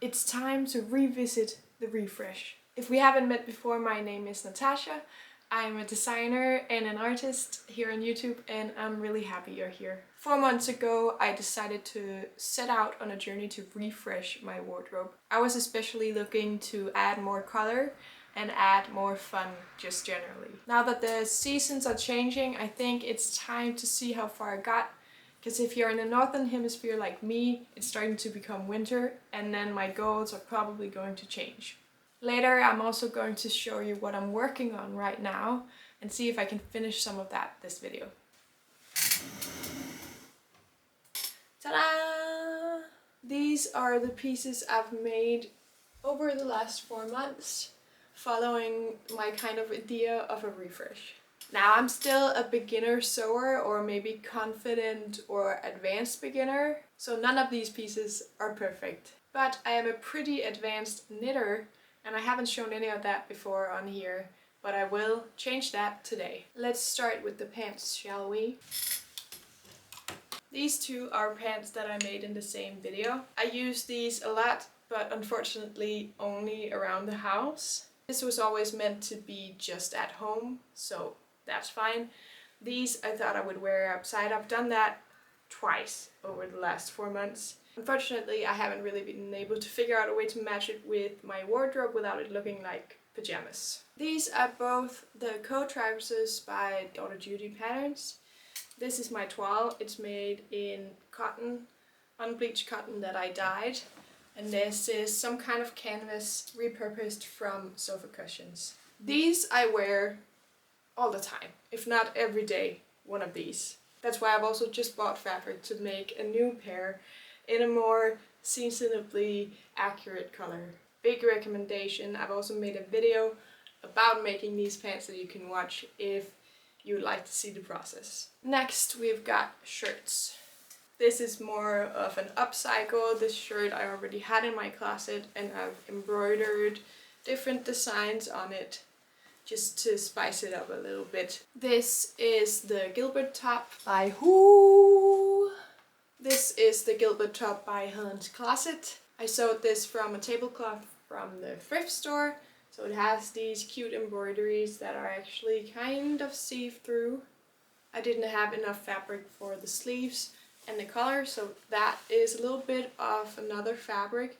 It's time to revisit the refresh. If we haven't met before, my name is Natasha. I'm a designer and an artist here on YouTube, and I'm really happy you're here. 4 months ago, I decided to set out on a journey to refresh my wardrobe. I was especially looking to add more color and add more fun just generally. Now that the seasons are changing, I think it's time to see how far I got. Because if you're in the northern hemisphere like me, it's starting to become winter, and then my goals are probably going to change. Later, I'm also going to show you what I'm working on right now and see if I can finish some of that this video. Ta-da! These are the pieces I've made over the last 4 months, following my kind of idea of a refresh. Now, I'm still a beginner sewer, or maybe confident or advanced beginner, so none of these pieces are perfect. But I am a pretty advanced knitter, and I haven't shown any of that before on here, but I will change that today. Let's start with the pants, shall we? These two are pants that I made in the same video. I use these a lot, but unfortunately only around the house. This was always meant to be just at home, so that's fine. These I thought I would wear outside. I've done that twice over the last 4 months. Unfortunately, I haven't really been able to figure out a way to match it with my wardrobe without it looking like pajamas. These are both the coat trousers by Lauder Judy patterns. This is my toile. It's made in cotton, unbleached cotton that I dyed. And this is some kind of canvas repurposed from sofa cushions. These I wear all the time, if not every day, one of these. That's why I've also just bought fabric to make a new pair in a more seasonably accurate color. Big recommendation. I've also made a video about making these pants that you can watch if you would like to see the process. Next, we've got shirts. This is more of an upcycle. This shirt I already had in my closet, and I've embroidered different designs on it just to spice it up a little bit. This is the Gilbert top by who? This is the Gilbert top by Helen's Closet. I sewed this from a tablecloth from the thrift store, so it has these cute embroideries that are actually kind of see-through. I didn't have enough fabric for the sleeves and the collar, so that is a little bit of another fabric,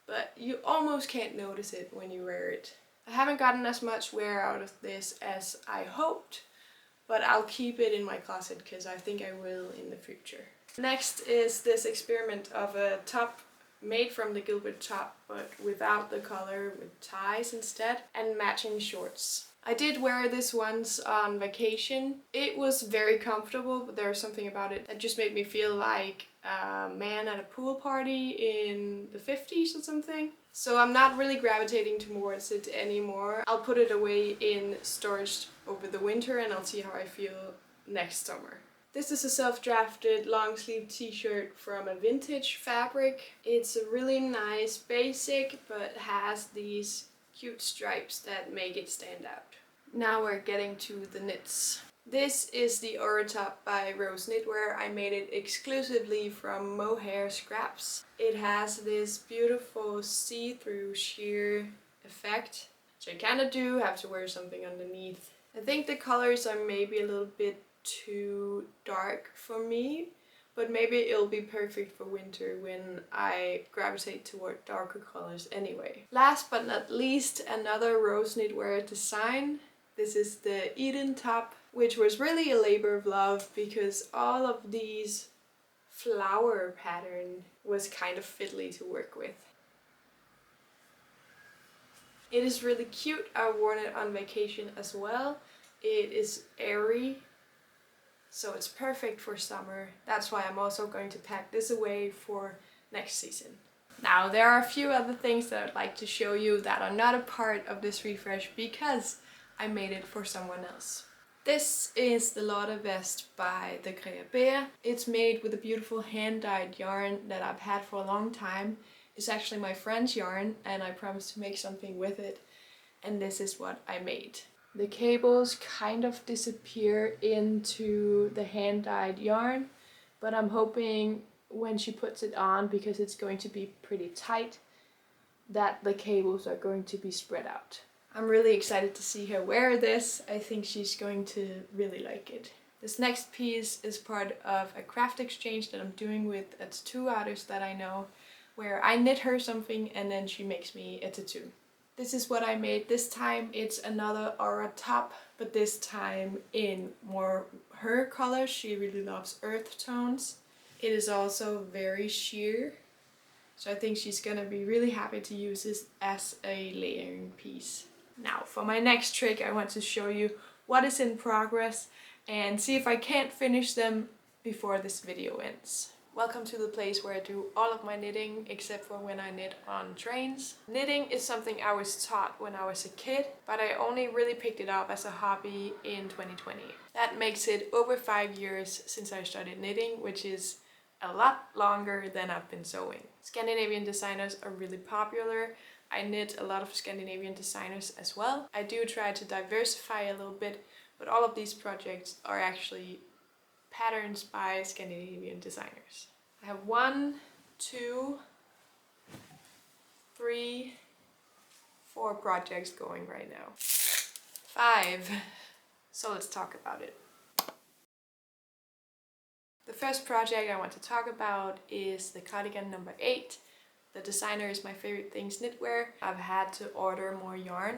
but you almost can't notice it when you wear it. I haven't gotten as much wear out of this as I hoped, but I'll keep it in my closet because I think I will in the future. Next is this experiment of a top made from the Gilbert top, but without the collar, with ties instead, and matching shorts. I did wear this once on vacation. It was very comfortable, but there was something about it that just made me feel like a man at a pool party in the 50s or something. So I'm not really gravitating towards it anymore. I'll put it away in storage over the winter, and I'll see how I feel next summer. This is a self-drafted long sleeve t-shirt from a vintage fabric. It's a really nice basic, but has these cute stripes that make it stand out. Now we're getting to the knits. This is the Aura top by Rose Knitwear. I made it exclusively from mohair scraps. It has this beautiful see-through sheer effect, so you kind of do have to wear something underneath. I think the colors are maybe a little bit too dark for me, but maybe it'll be perfect for winter when I gravitate toward darker colors anyway. Last but not least, another Rose Knitwear design. This is the Eden top, which was really a labor of love because all of these flower pattern was kind of fiddly to work with. It is really cute. I've worn it on vacation as well. It is airy, so it's perfect for summer. That's why I'm also going to pack this away for next season. Now, there are a few other things that I'd like to show you that are not a part of this refresh because I made it for someone else. This is the Lauder vest by the Krea. It's made with a beautiful hand-dyed yarn that I've had for a long time. It's actually my friend's yarn, and I promised to make something with it, and this is what I made. The cables kind of disappear into the hand-dyed yarn, but I'm hoping when she puts it on, because it's going to be pretty tight, that the cables are going to be spread out. I'm really excited to see her wear this. I think she's going to really like it. This next piece is part of a craft exchange that I'm doing with a tattoo artist that I know, where I knit her something and then she makes me a tattoo. This is what I made. This time it's another aura top, but this time in more her color. She really loves earth tones. It is also very sheer, so I think she's gonna be really happy to use this as a layering piece. Now for my next trick, I want to show you what is in progress and see if I can't finish them before this video ends. Welcome to the place where I do all of my knitting except for when I knit on trains. Knitting is something I was taught when I was a kid, but I only really picked it up as a hobby in 2020. That makes it over 5 years since I started knitting, which is a lot longer than I've been sewing. Scandinavian designers are really popular. I knit a lot of Scandinavian designers as well. I do try to diversify a little bit, but all of these projects are actually patterns by Scandinavian designers. I have 1, 2, 3, 4 projects going right now. 5. So let's talk about it. The first project I want to talk about is the cardigan number 8. The designer is my favorite things knitwear. I've had to order more yarn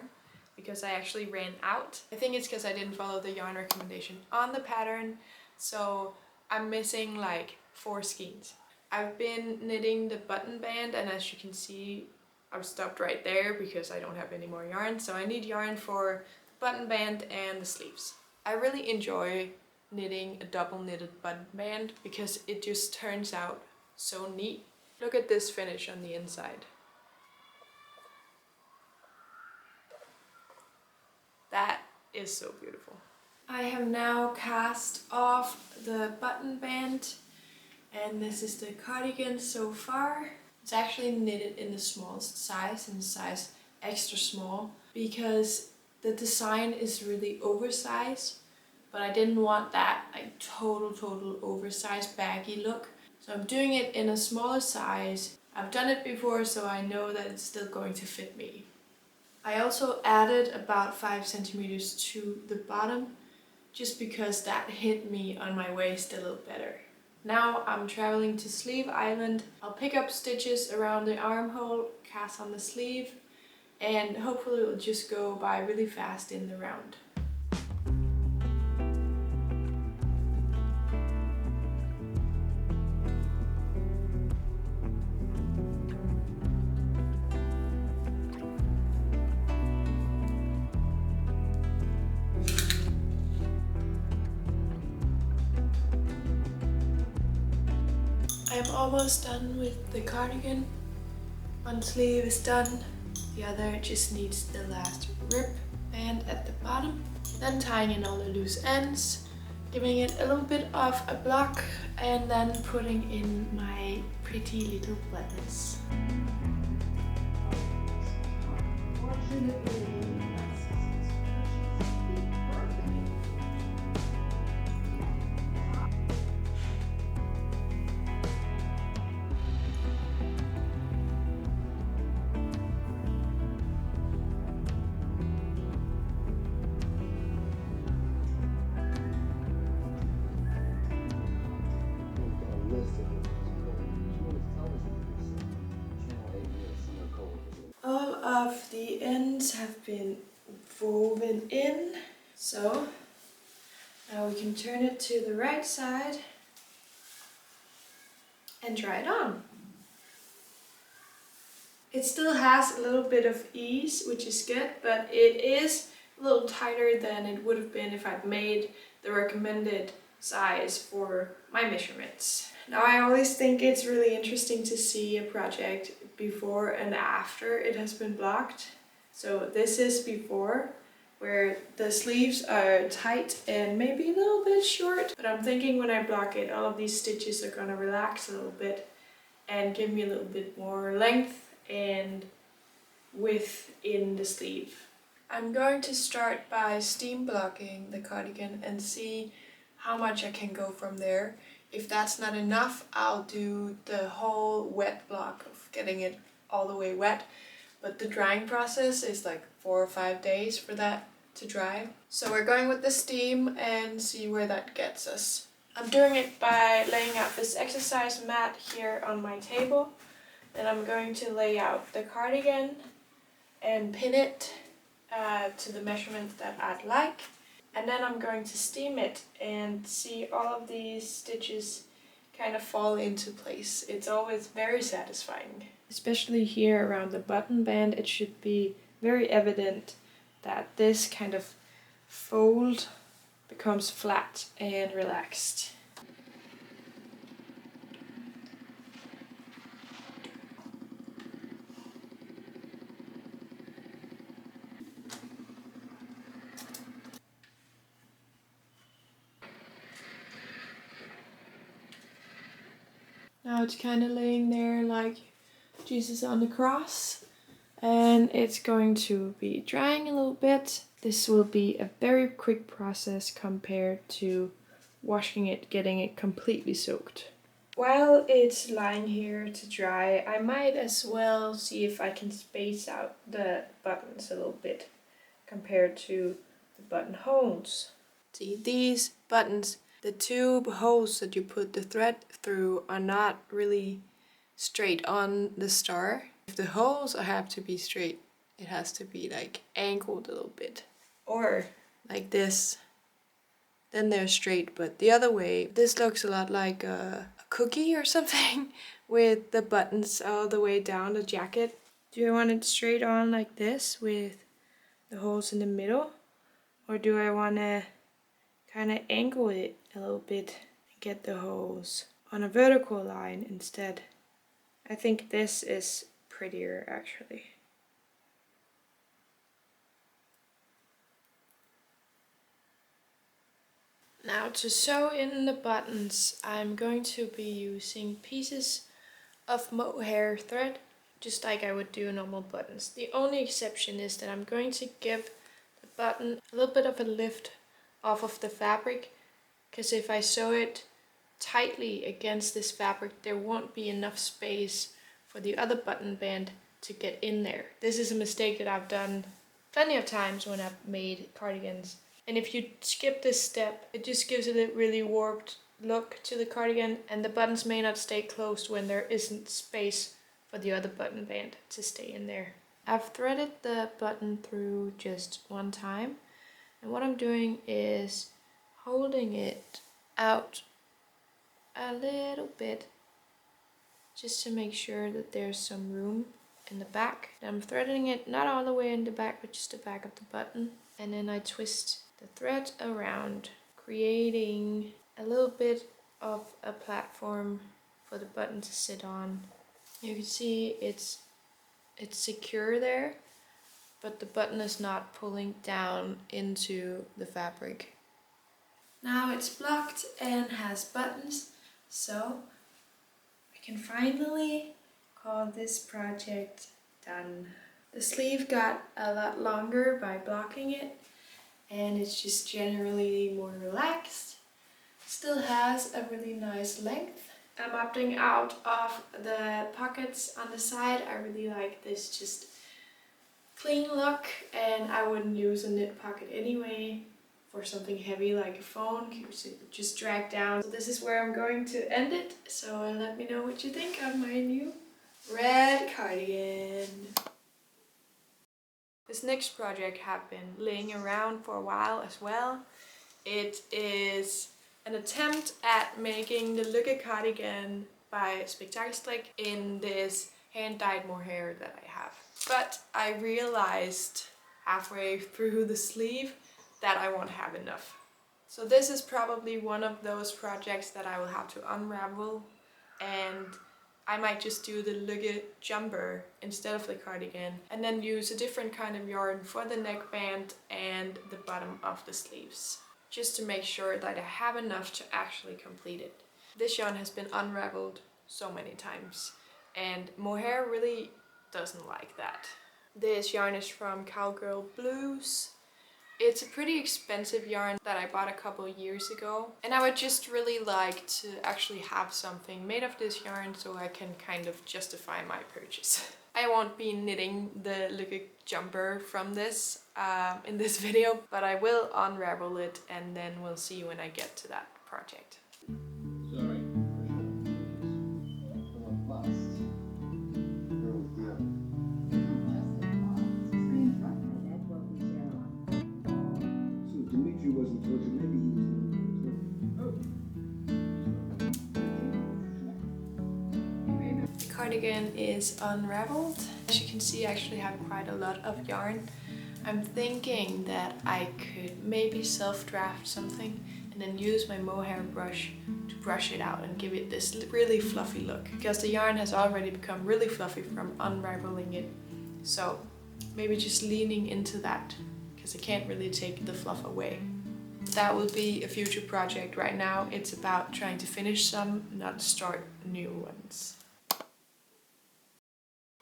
because I actually ran out. I think it's because I didn't follow the yarn recommendation on the pattern, so I'm missing like 4 skeins. I've been knitting the button band, and as you can see, I've stopped right there because I don't have any more yarn, so I need yarn for the button band and the sleeves. I really enjoy knitting a double knitted button band because it just turns out so neat. Look at this finish on the inside. That is so beautiful. I have now cast off the button band, and this is the cardigan so far. It's actually knitted in the smallest size, in size extra small, because the design is really oversized, but I didn't want that like total oversized baggy look. So I'm doing it in a smaller size. I've done it before, so I know that it's still going to fit me. I also added about 5 centimeters to the bottom, just because that hit me on my waist a little better. Now I'm traveling to Sleeve Island. I'll pick up stitches around the armhole, cast on the sleeve, and hopefully it will just go by really fast in the round. I'm almost done with the cardigan. One sleeve is done, the other just needs the last rib band at the bottom. Then tying in all the loose ends, giving it a little bit of a block, and then putting in my pretty little buttons. All of the ends have been woven in, so now we can turn it to the right side and try it on. It still has a little bit of ease, which is good, but it is a little tighter than it would have been if I'd made the recommended size for my measurements. Now I always think it's really interesting to see a project before and after it has been blocked. So this is before, where the sleeves are tight and maybe a little bit short, but I'm thinking when I block it, all of these stitches are gonna relax a little bit and give me a little bit more length and width in the sleeve. I'm going to start by steam blocking the cardigan and see how much I can go from there. If that's not enough, I'll do the whole wet block of getting it all the way wet, but the drying process is like 4 or 5 days for that to dry. So we're going with the steam and see where that gets us. I'm doing it by laying out this exercise mat here on my table. Then I'm going to lay out the cardigan and pin it to the measurements that I'd like. And then I'm going to steam it and see all of these stitches kind of fall into place. It's always very satisfying. Especially here around the button band, it should be very evident that this kind of fold becomes flat and relaxed. Now it's kind of laying there like Jesus on the cross, and it's going to be drying a little bit. This will be a very quick process compared to washing it, getting it completely soaked. While it's lying here to dry, I might as well see if I can space out the buttons a little bit compared to the buttonholes. See, these buttons, the two holes that you put the thread through are not really straight on the star. If the holes have to be straight, it has to be like angled a little bit. Or like this, then they're straight, but the other way. This looks a lot like a cookie or something with the buttons all the way down the jacket. Do I want it straight on like this with the holes in the middle? Or do I want to kind of angle it a little bit and get the holes on a vertical line instead? I think this is prettier actually. Now to sew in the buttons, I'm going to be using pieces of mohair thread, just like I would do normal buttons. The only exception is that I'm going to give the button a little bit of a lift off of the fabric, because if I sew it tightly against this fabric, there won't be enough space for the other button band to get in there. This is a mistake that I've done plenty of times when I've made cardigans. And if you skip this step, it just gives it a really warped look to the cardigan, and the buttons may not stay closed when there isn't space for the other button band to stay in there. I've threaded the button through just one time, and what I'm doing is holding it out a little bit just to make sure that there's some room in the back. I'm threading it not all the way in the back, but just the back of the button, and then I twist the thread around, creating a little bit of a platform for the button to sit on. You can see it's secure there, but the button is not pulling down into the fabric. Now it's blocked and has buttons, so I can finally call this project done. The sleeve got a lot longer by blocking it, and it's just generally more relaxed. Still has a really nice length. I'm opting out of the pockets on the side. I really like this just clean look, and I wouldn't use a knit pocket anyway for something heavy like a phone, because it would just drag down. So this is where I'm going to end it, so let me know what you think of my new red cardigan. This next project have been laying around for a while as well. It is an attempt at making the Lykke cardigan by Spektakelstrik in this hand-dyed mohair that I have. But I realized halfway through the sleeve that I won't have enough. So this is probably one of those projects that I will have to unravel, and I might just do the Lykke jumper instead of the cardigan, and then use a different kind of yarn for the neckband and the bottom of the sleeves, just to make sure that I have enough to actually complete it. This yarn has been unraveled so many times, and mohair really doesn't like that. This yarn is from Cowgirl Blues. It's a pretty expensive yarn that I bought a couple years ago, and I would just really like to actually have something made of this yarn so I can kind of justify my purchase. I won't be knitting the Lykke jumper from this in this video, but I will unravel it and then we'll see when I get to that project. Sorry. Dimitri wasn't tortured, maybe he was the one who The cardigan is unraveled. As you can see, I actually have quite a lot of yarn. I'm thinking that I could maybe self-draft something and then use my mohair brush to brush it out and give it this really fluffy look, because the yarn has already become really fluffy from unraveling it. So maybe just leaning into that, because I can't really take the fluff away. That will be a future project. Right now it's about trying to finish some, not start new ones.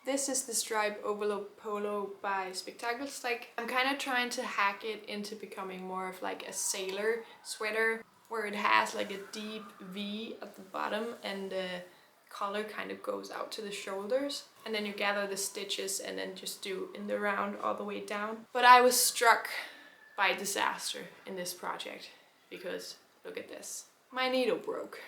This is the stripe overload polo by Spektakelstrik. I'm kind of trying to hack it into becoming more of like a sailor sweater, where it has like a deep V at the bottom and the collar kind of goes out to the shoulders. And then you gather the stitches and then just do in the round all the way down. But I was struck by disaster in this project because look at this. My needle broke.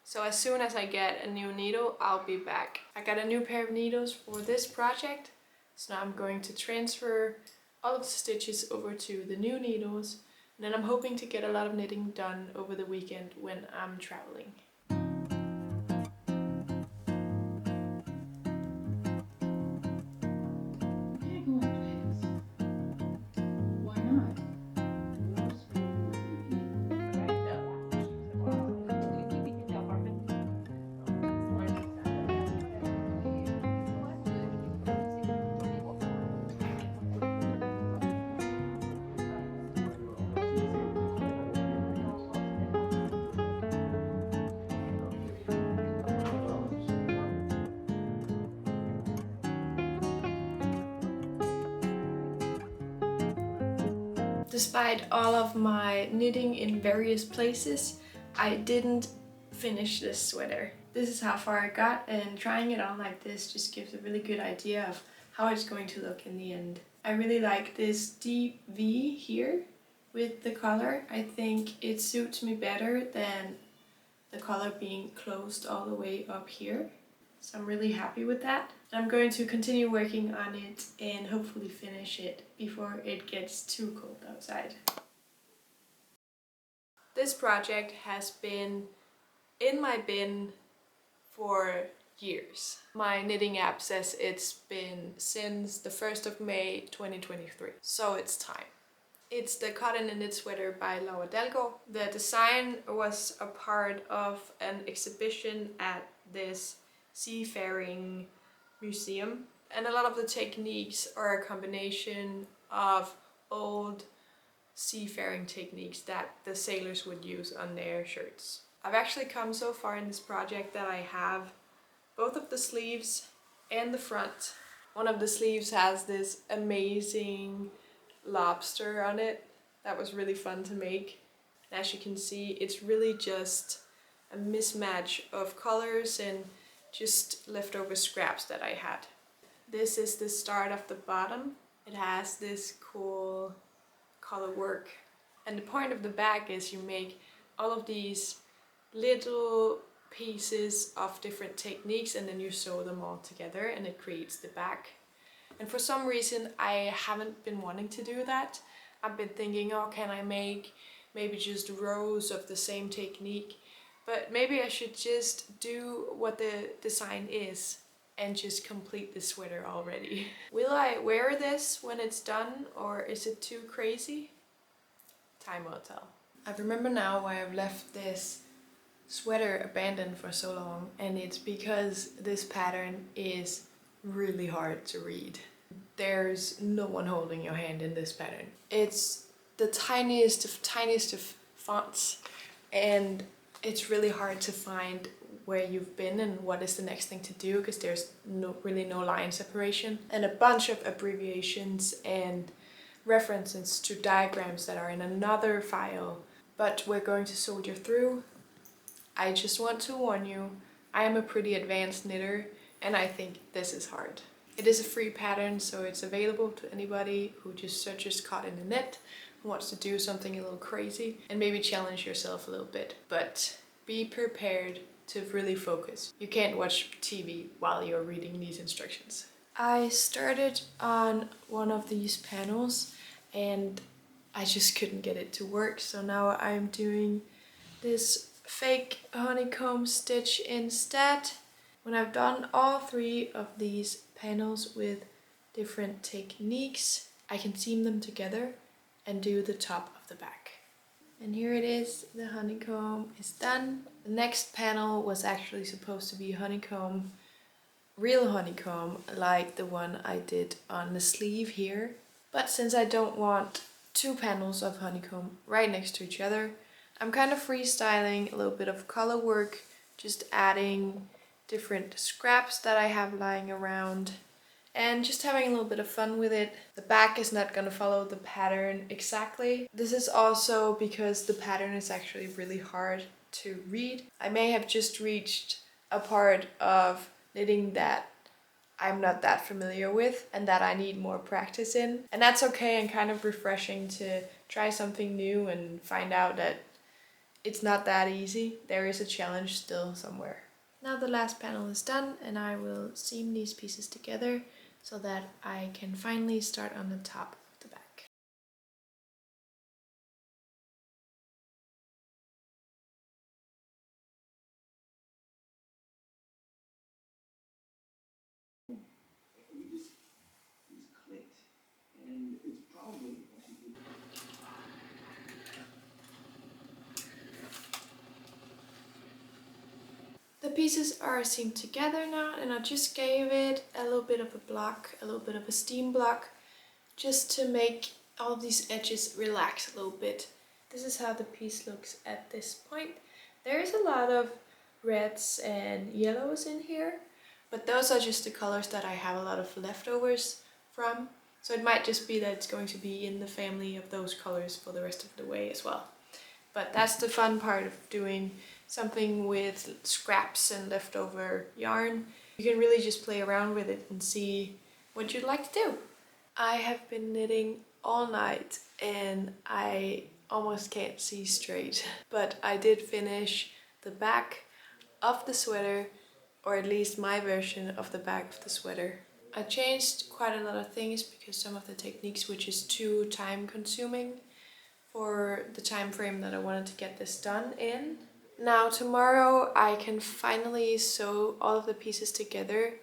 So as soon as I get a new needle, I'll be back. I got a new pair of needles for this project. So now I'm going to transfer all of the stitches over to the new needles. And then I'm hoping to get a lot of knitting done over the weekend when I'm traveling. Despite all of my knitting in various places, I didn't finish this sweater. This is how far I got, and trying it on like this just gives a really good idea of how it's going to look in the end. I really like this deep V here with the collar. I think it suits me better than the collar being closed all the way up here. So I'm really happy with that. I'm going to continue working on it and hopefully finish it before it gets too cold outside. This project has been in my bin for years. My knitting app says it's been since the 1st of May 2023, so it's time. It's the Cotton and Knit Sweater by Lauder Dalgaard. The design was a part of an exhibition at this seafaring museum, and a lot of the techniques are a combination of old seafaring techniques that the sailors would use on their shirts. I've actually come so far in this project that I have both of the sleeves and the front. One of the sleeves has this amazing lobster on it that was really fun to make. As you can see, it's really just a mismatch of colors and just leftover scraps that I had. This is the start of the bottom. It has this cool color work. And the point of the back is you make all of these little pieces of different techniques and then you sew them all together and it creates the back. And for some reason I haven't been wanting to do that. I've been thinking, oh, can I make maybe just rows of the same technique? But maybe I should just do what the design is and just complete the sweater already. Will I wear this when it's done, or is it too crazy? Time will tell. I remember now why I've left this sweater abandoned for so long, and it's because this pattern is really hard to read. There's no one holding your hand in this pattern. It's the tiniest of fonts, and it's really hard to find where you've been and what is the next thing to do, because there's really no line separation and a bunch of abbreviations and references to diagrams that are in another file, but we're going to soldier through. I just want to warn you, I am a pretty advanced knitter and I think this is hard. It is a free pattern, so it's available to anybody who just searches caught in the net, who wants to do something a little crazy and maybe challenge yourself a little bit. But be prepared to really focus. You can't watch TV while you're reading these instructions. I started on one of these panels and I just couldn't get it to work, so now I'm doing this fake honeycomb stitch instead. When I've done all 3 of these panels with different techniques, I can seam them together and do the top of the back. And here it is, the honeycomb is done. The next panel was actually supposed to be honeycomb, real honeycomb, like the one I did on the sleeve here. But since I don't want 2 panels of honeycomb right next to each other, I'm kind of freestyling a little bit of color work, just adding different scraps that I have lying around and just having a little bit of fun with it. The back is not gonna follow the pattern exactly. This is also because the pattern is actually really hard to read. I may have just reached a part of knitting that I'm not that familiar with and that I need more practice in. And that's okay and kind of refreshing to try something new and find out that it's not that easy. There is a challenge still somewhere. Now the last panel is done and I will seam these pieces together so that I can finally start on the top of the back. Just clicked, and it's probably. The pieces are seamed together now and I just gave it a little bit of a block, a little bit of a steam block, just to make all of these edges relax a little bit. This is how the piece looks at this point. There is a lot of reds and yellows in here, but those are just the colors that I have a lot of leftovers from. So it might just be that it's going to be in the family of those colors for the rest of the way as well. But that's the fun part of doing something with scraps and leftover yarn. You can really just play around with it and see what you'd like to do. I have been knitting all night and I almost can't see straight, but I did finish the back of the sweater, or at least my version of the back of the sweater. I changed quite a lot of things because some of the techniques were just too time consuming for the time frame that I wanted to get this done in. Now tomorrow I can finally sew all of the pieces together,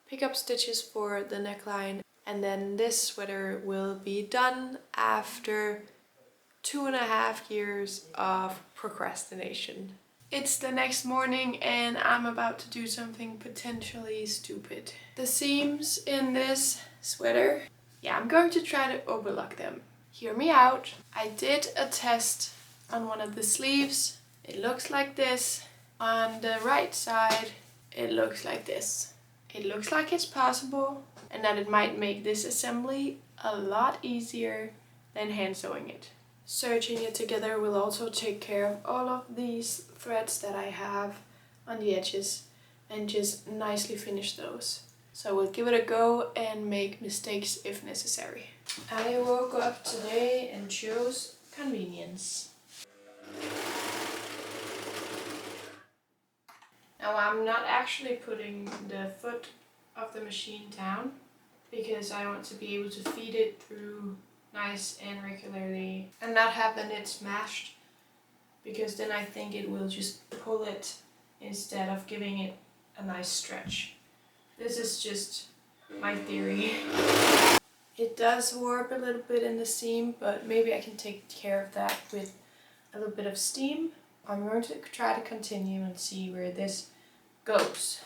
pick up stitches for the neckline, and then this sweater will be done after 2.5 years of procrastination. It's the next morning and I'm about to do something potentially stupid. The seams in this sweater, I'm going to try to overlock them. Hear me out. I did a test on one of the sleeves. It looks like this. On the right side, it looks like this. It looks like it's possible and that it might make this assembly a lot easier than hand sewing it. Serging it together will also take care of all of these threads that I have on the edges and just nicely finish those. So we'll give it a go and make mistakes if necessary. I woke up today and chose convenience. Now I'm not actually putting the foot of the machine down because I want to be able to feed it through nice and regularly and not have the knit smashed, because then I think it will just pull it instead of giving it a nice stretch. This is just my theory. It does warp a little bit in the seam, but maybe I can take care of that with a little bit of steam. I'm going to try to continue and see where this goes.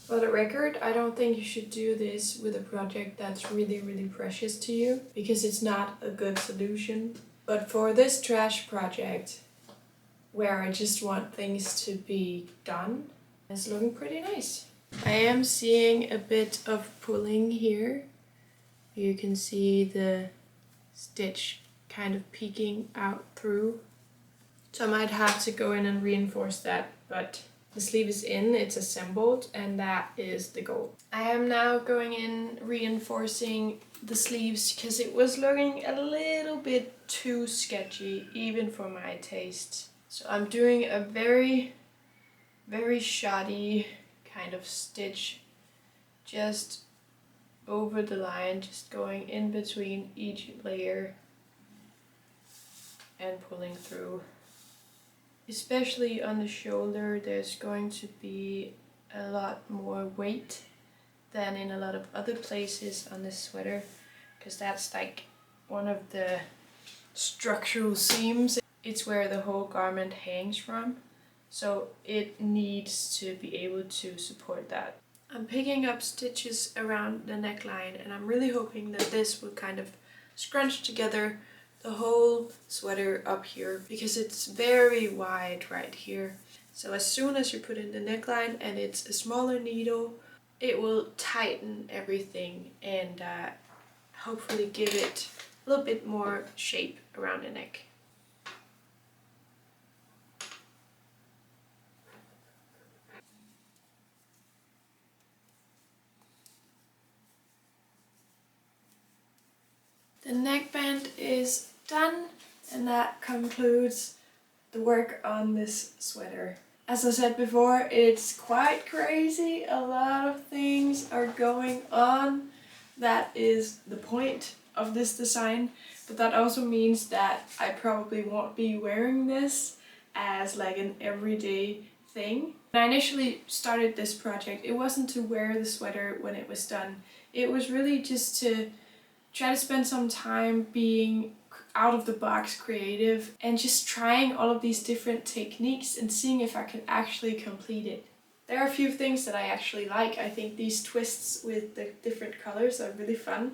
For the record, I don't think you should do this with a project that's really precious to you, because it's not a good solution. But for this trash project, where I just want things to be done, it's looking pretty nice. I am seeing a bit of pulling here. You can see the stitch kind of peeking out through. So I might have to go in and reinforce that, but the sleeve is in, it's assembled, and that is the goal. I am now going in reinforcing the sleeves because it was looking a little bit too sketchy, even for my taste. So I'm doing a very shoddy kind of stitch just over the line, just going in between each layer and pulling through. Especially on the shoulder, there's going to be a lot more weight than in a lot of other places on this sweater, because that's like one of the structural seams. It's where the whole garment hangs from, so it needs to be able to support that. I'm picking up stitches around the neckline, and I'm really hoping that this will kind of scrunch together the whole sweater up here, because it's very wide right here. So as soon as you put in the neckline and it's a smaller needle, it will tighten everything and hopefully give it a little bit more shape around the neck. The neckband is done, and that concludes the work on this sweater. As I said before, it's quite crazy. A lot of things are going on. That is the point of this design, but that also means that I probably won't be wearing this as like an everyday thing. When I initially started this project, it wasn't to wear the sweater when it was done. It was really just to try to spend some time being out of the box creative and just trying all of these different techniques and seeing if I can actually complete it. There are a few things that I actually like. I think these twists with the different colors are really fun,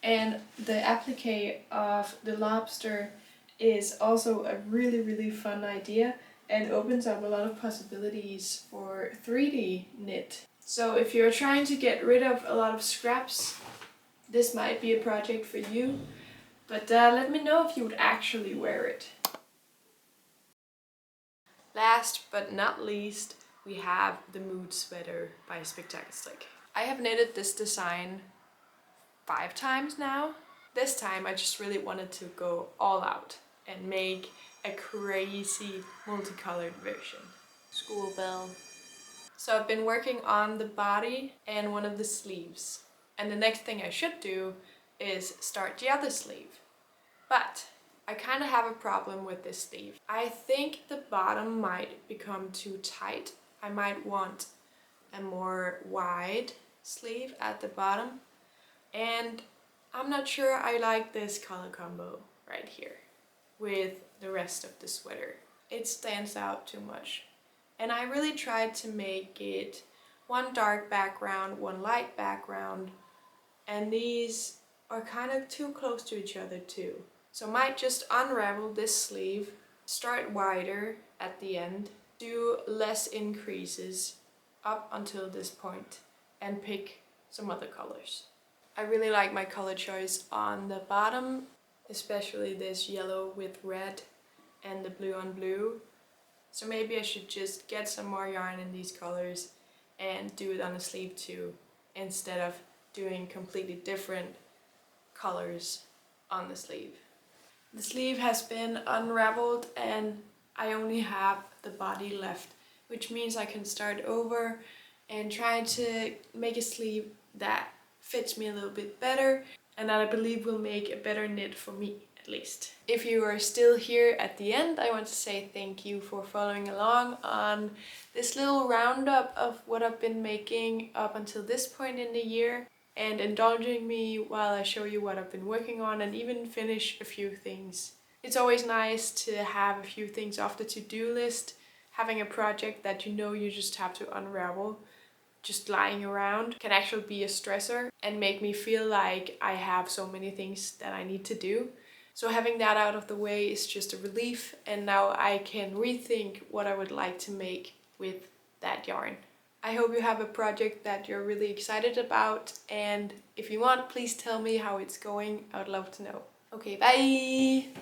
and the applique of the lobster is also a really fun idea and opens up a lot of possibilities for 3D knit. So if you're trying to get rid of a lot of scraps, this might be a project for you, but let me know if you would actually wear it. Last but not least, we have the mood sweater by Spektakelstrik. I have knitted this design 5 times now. This time I just really wanted to go all out and make a crazy multicolored version. School bell. So I've been working on the body and one of the sleeves. And the next thing I should do is start the other sleeve. But I kind of have a problem with this sleeve. I think the bottom might become too tight. I might want a more wide sleeve at the bottom. And I'm not sure I like this color combo right here with the rest of the sweater. It stands out too much. And I really tried to make it one dark background, one light background, and these are kind of too close to each other too. So I might just unravel this sleeve, start wider at the end, do less increases up until this point, and pick some other colors. I really like my color choice on the bottom, especially this yellow with red and the blue on blue. So maybe I should just get some more yarn in these colors and do it on the sleeve too, instead of doing completely different colors on the sleeve. The sleeve has been unraveled and I only have the body left, which means I can start over and try to make a sleeve that fits me a little bit better and that I believe will make a better knit for me, at least. If you are still here at the end, I want to say thank you for following along on this little roundup of what I've been making up until this point in the year, and indulging me while I show you what I've been working on and even finish a few things. It's always nice to have a few things off the to-do list, having a project that you know you just have to unravel. just lying around can actually be a stressor and make me feel like I have so many things that I need to do. So having that out of the way is just a relief, and now I can rethink what I would like to make with that yarn. I hope you have a project that you're really excited about, and if you want, please tell me how it's going. I would love to know. Okay, bye!